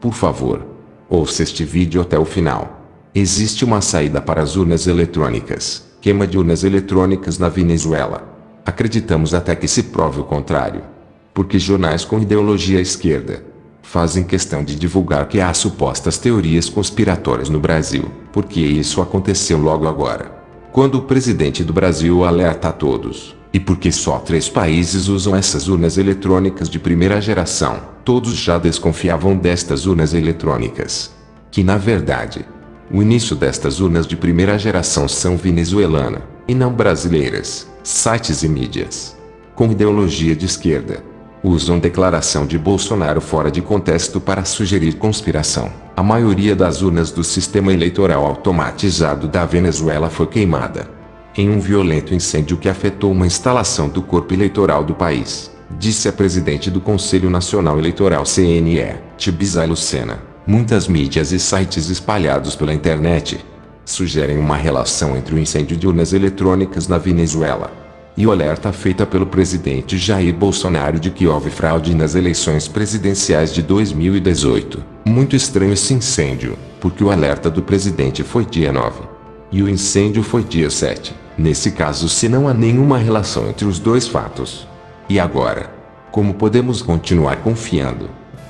Por favor, ouça este vídeo até o final. Existe uma saída para as urnas eletrônicas. Queima de urnas eletrônicas na Venezuela. Acreditamos até que se prove o contrário. Porque jornais com ideologia à esquerda fazem questão de divulgar que há supostas teorias conspiratórias no Brasil, porque isso aconteceu logo agora, quando o presidente do Brasil alerta a todos, e porque só 3 países usam essas urnas eletrônicas de primeira geração. Todos já desconfiavam destas urnas eletrônicas, que na verdade, o início destas urnas de primeira geração são venezuelanas, e não brasileiras. Sites e mídias com ideologia de esquerda usam declaração de Bolsonaro fora de contexto para sugerir conspiração. A maioria das urnas do sistema eleitoral automatizado da Venezuela foi queimada em um violento incêndio que afetou uma instalação do corpo eleitoral do país, disse a presidente do Conselho Nacional Eleitoral CNE, Tibisay Lucena. Muitas mídias e sites espalhados pela internet sugerem uma relação entre o incêndio de urnas eletrônicas na Venezuela e o alerta feita pelo presidente Jair Bolsonaro de que houve fraude nas eleições presidenciais de 2018. Muito estranho esse incêndio, porque o alerta do presidente foi dia 9 e o incêndio foi dia 7. Nesse caso, se não há nenhuma relação entre os dois fatos. E agora? Como podemos continuar confiando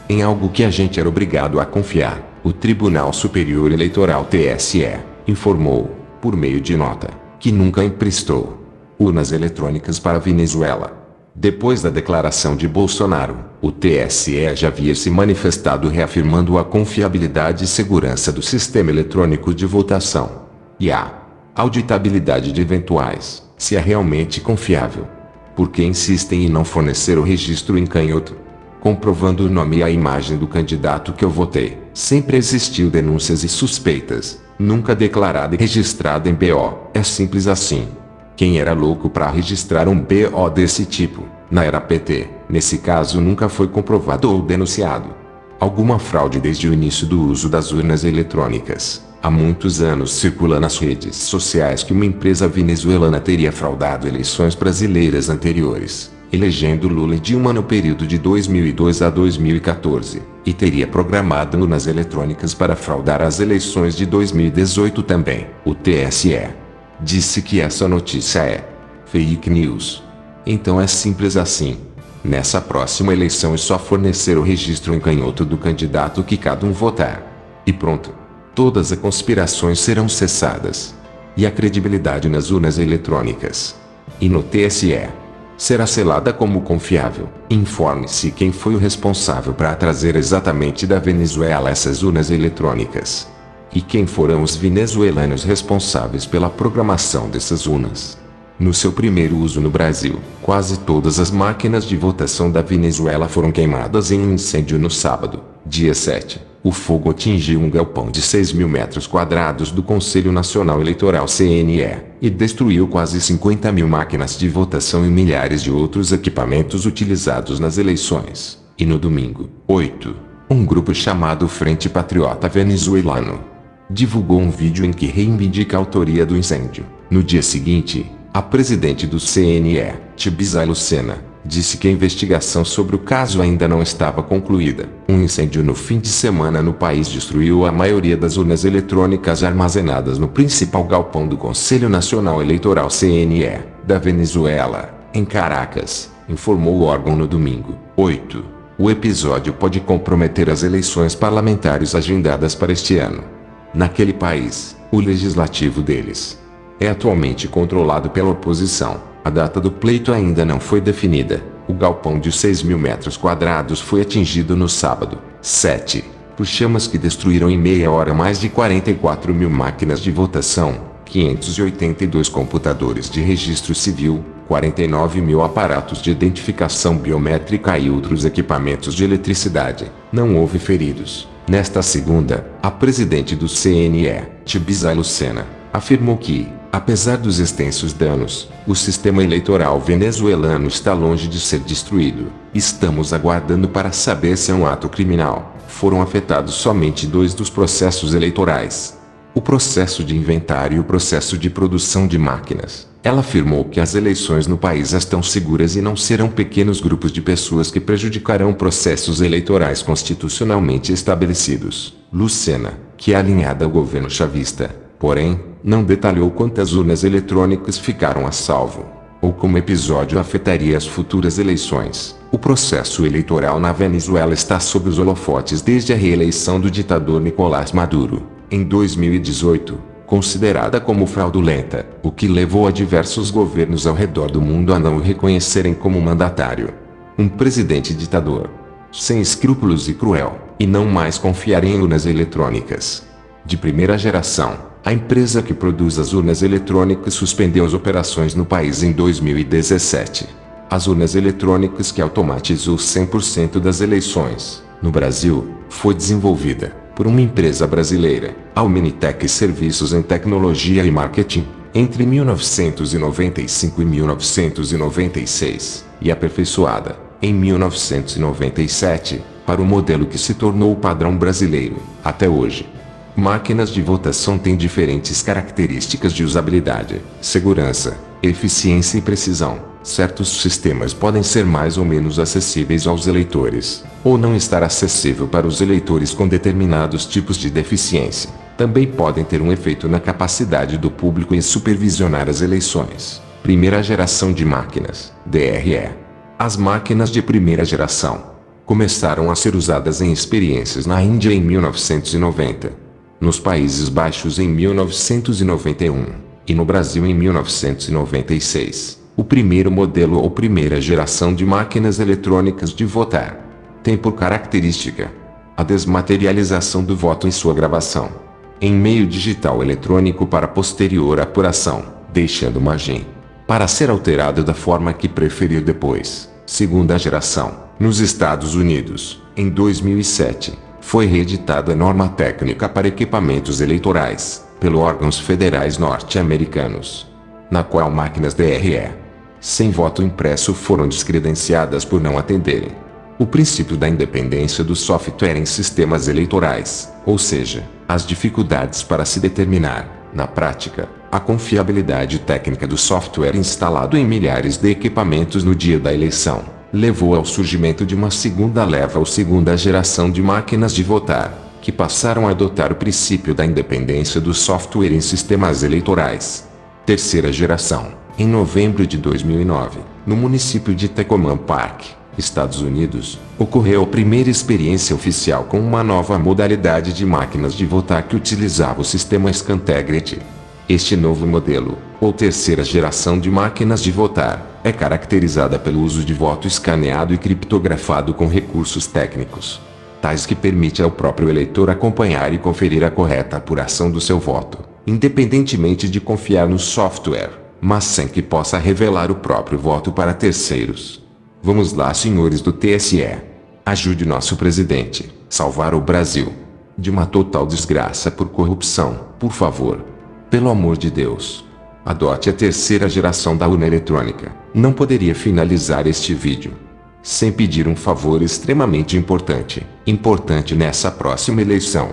em algo que a gente era obrigado a confiar? O Tribunal Superior Eleitoral TSE informou, por meio de nota, que nunca emprestou urnas eletrônicas para a Venezuela. Depois da declaração de Bolsonaro, o TSE já havia se manifestado reafirmando a confiabilidade e segurança do sistema eletrônico de votação e a auditabilidade de eventuais, se é realmente confiável. Porque insistem em não fornecer o registro em canhoto, comprovando o nome e a imagem do candidato que eu votei. Sempre existiu denúncias e suspeitas, nunca declarada e registrada em BO. É simples assim. Quem era louco para registrar um BO desse tipo, na era PT, nesse caso nunca foi comprovado ou denunciado alguma fraude desde o início do uso das urnas eletrônicas. Há muitos anos circula nas redes sociais que uma empresa venezuelana teria fraudado eleições brasileiras anteriores, elegendo Lula e Dilma no período de 2002 a 2014, e teria programado urnas eletrônicas para fraudar as eleições de 2018 também. O TSE disse que essa notícia é fake news. Então é simples assim. Nessa próxima eleição é só fornecer o registro em canhoto do candidato que cada um votar. E pronto. Todas as conspirações serão cessadas. E a credibilidade nas urnas eletrônicas e no TSE será selada como confiável. Informe-se quem foi o responsável para trazer exatamente da Venezuela essas urnas eletrônicas. E quem foram os venezuelanos responsáveis pela programação dessas urnas. No seu primeiro uso no Brasil, quase todas as máquinas de votação da Venezuela foram queimadas em um incêndio no sábado, dia 7. O fogo atingiu um galpão de 6.000 metros quadrados do Conselho Nacional Eleitoral CNE, e destruiu quase 50.000 máquinas de votação e milhares de outros equipamentos utilizados nas eleições. E no domingo, 8, um grupo chamado Frente Patriota Venezuelano divulgou um vídeo em que reivindica a autoria do incêndio. No dia seguinte, a presidente do CNE, Tibisay Lucena, disse que a investigação sobre o caso ainda não estava concluída. Um incêndio no fim de semana no país destruiu a maioria das urnas eletrônicas armazenadas no principal galpão do Conselho Nacional Eleitoral CNE, da Venezuela, em Caracas, informou o órgão no domingo, 8. O episódio pode comprometer as eleições parlamentares agendadas para este ano. Naquele país, o legislativo deles é atualmente controlado pela oposição. A data do pleito ainda não foi definida. O galpão de 6.000 metros quadrados foi atingido no sábado, 7, por chamas que destruíram em meia hora mais de 44.000 máquinas de votação, 582 computadores de registro civil, 49.000 aparatos de identificação biométrica e outros equipamentos de eletricidade. Não houve feridos. Nesta segunda, a presidente do CNE, Tibisay Lucena, afirmou que, apesar dos extensos danos, o sistema eleitoral venezuelano está longe de ser destruído. Estamos aguardando para saber se é um ato criminal. Foram afetados somente 2 dos processos eleitorais. o processo de inventário e o processo de produção de máquinas. Ela afirmou que as eleições no país estão seguras e não serão pequenos grupos de pessoas que prejudicarão processos eleitorais constitucionalmente estabelecidos. Lucena, que é alinhada ao governo chavista, porém, não detalhou quantas urnas eletrônicas ficaram a salvo, ou como o episódio afetaria as futuras eleições. O processo eleitoral na Venezuela está sob os holofotes desde a reeleição do ditador Nicolás Maduro, em 2018, considerada como fraudulenta, o que levou a diversos governos ao redor do mundo a não o reconhecerem como mandatário. Um presidente ditador, sem escrúpulos e cruel, e não mais confiar em urnas eletrônicas. De primeira geração, a empresa que produz as urnas eletrônicas suspendeu as operações no país em 2017. As urnas eletrônicas que automatizou 100% das eleições, no Brasil, foi desenvolvida por uma empresa brasileira, a Humanitec Serviços em Tecnologia e Marketing, entre 1995 e 1996, e aperfeiçoada, em 1997, para o modelo que se tornou o padrão brasileiro, até hoje. Máquinas de votação têm diferentes características de usabilidade, segurança, eficiência e precisão. Certos sistemas podem ser mais ou menos acessíveis aos eleitores, ou não estar acessível para os eleitores com determinados tipos de deficiência. Também podem ter um efeito na capacidade do público em supervisionar as eleições. Primeira geração de máquinas, DRE. As máquinas de primeira geração começaram a ser usadas em experiências na Índia em 1990, nos Países Baixos em 1991 e no Brasil em 1996. O primeiro modelo ou primeira geração de máquinas eletrônicas de votar tem por característica a desmaterialização do voto em sua gravação em meio digital eletrônico para posterior apuração, deixando margem para ser alterado da forma que preferir depois. Segunda geração. Nos Estados Unidos, em 2007, foi reeditada a norma técnica para equipamentos eleitorais pelos órgãos federais norte-americanos, na qual máquinas DRE sem voto impresso foram descredenciadas por não atenderem o princípio da independência do software em sistemas eleitorais, ou seja, as dificuldades para se determinar, na prática, a confiabilidade técnica do software instalado em milhares de equipamentos no dia da eleição, levou ao surgimento de uma segunda leva ou segunda geração de máquinas de votar, que passaram a adotar o princípio da independência do software em sistemas eleitorais. Terceira geração. Em novembro de 2009, no município de Tacoma Park, Estados Unidos, ocorreu a primeira experiência oficial com uma nova modalidade de máquinas de votar que utilizava o sistema Scantegrity. Este novo modelo, ou terceira geração de máquinas de votar, é caracterizada pelo uso de voto escaneado e criptografado com recursos técnicos, tais que permite ao próprio eleitor acompanhar e conferir a correta apuração do seu voto, independentemente de confiar no software, mas sem que possa revelar o próprio voto para terceiros. Vamos lá, senhores do TSE. Ajude nosso presidente, salvar o Brasil de uma total desgraça por corrupção, por favor. Pelo amor de Deus. Adote a terceira geração da urna eletrônica. Não poderia finalizar este vídeo sem pedir um favor extremamente importante nessa próxima eleição.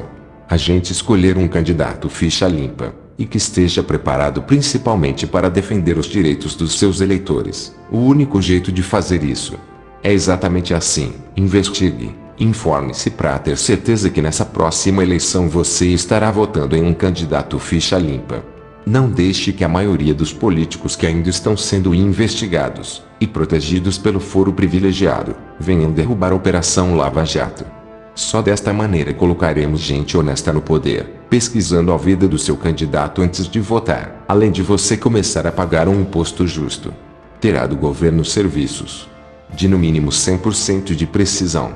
A gente escolher um candidato ficha limpa, e que esteja preparado principalmente para defender os direitos dos seus eleitores. O único jeito de fazer isso é exatamente assim: investigue, informe-se para ter certeza que nessa próxima eleição você estará votando em um candidato ficha limpa. Não deixe que a maioria dos políticos que ainda estão sendo investigados e protegidos pelo foro privilegiado venham derrubar a Operação Lava Jato. Só desta maneira colocaremos gente honesta no poder, pesquisando a vida do seu candidato antes de votar. Além de você começar a pagar um imposto justo, terá do governo serviços de no mínimo 100% de precisão,